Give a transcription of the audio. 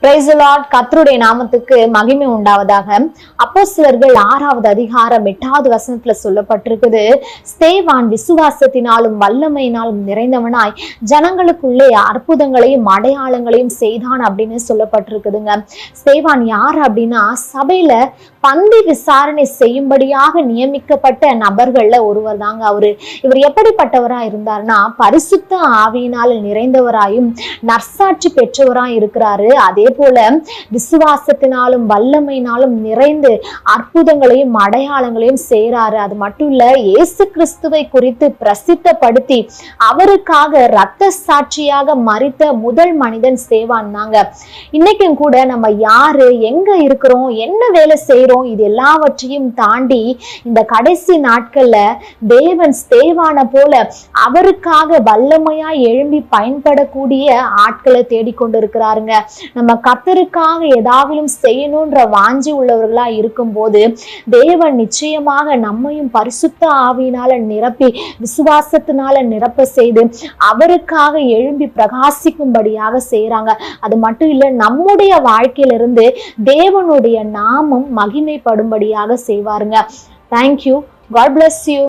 Praise the Lord. கர்த்தருடைய நாமத்துக்கு மகிமை உண்டாவதாக. அப்போஸ்தலர்கள் 6வது அதிகாரம் 8வது வசனத்துல சொல்லப்பட்டிருக்குது, ஸ்தேவான் விசுவாசத்தினாலும் வல்லமையினாலும் நிறைந்தவனாய் ஜனங்களுக்குள்ளே அற்புதங்களையும் அடையாளங்களையும் செய்தான் அப்படின்னு சொல்லப்பட்டிருக்குதுங்க. ஸ்தேவான் யார் அப்படின்னா, சபையில பந்தி விசாரணை செய்யும்படியாக நியமிக்கப்பட்ட நபர்கள்ல ஒருவர் தாங்க இவர் எப்படிப்பட்டவரா இருந்தார்னா, பரிசுத்த ஆவியினால் நிறைந்தவராயும் நற்சாட்சி பெற்றவராய் இருக்கிறாரு. அதே போல விசுவாசத்தினாலும் வல்லமையினாலும் நிறைந்து அற்புதங்களையும் அடையாளங்களையும் செய்யறாரு. அது மட்டும் இல்ல, இயேசு கிறிஸ்துவை குறித்து பிரசித்தப்படுத்தி அவருக்காக இரத்த சாட்சியாக மரித்த முதல் மனிதன் ஸ்தேவான் தாங்க. இன்னைக்கும் கூட நம்ம யாரு, எங்க இருக்கிறோம், என்ன வேலை செய்யறோம், இது எல்லாவற்றையும் தாண்டி இந்த கடைசி நாட்கள்ல தேவன் ஸ்தேவான போல அவருக்காக வல்லமையா எழும்பி பயன்படக்கூடிய ஆட்களை தேடிக்கொண்டிருக்கிறாருங்க. நம்ம கர்த்தருக்காக ஏதாவது செய்யணும்ன்ற வாஞ்சி உள்ளவர்களா இருக்கும் போது தேவன் நிச்சயமாக நம்மையும் பரிசுத்த ஆவியினால நிரப்பி விசுவாசத்தினால நிரப்ப செய்து அவருக்காக எழும்பி பிரகாசிக்கும்படியாக செய்யறாங்க. அது மட்டும் இல்ல, நம்முடைய வாழ்க்கையிலிருந்து தேவனுடைய நாமம் மகிமைப்படும்படியாக செய்வாருங்க. தேங்க்யூ. God bless you.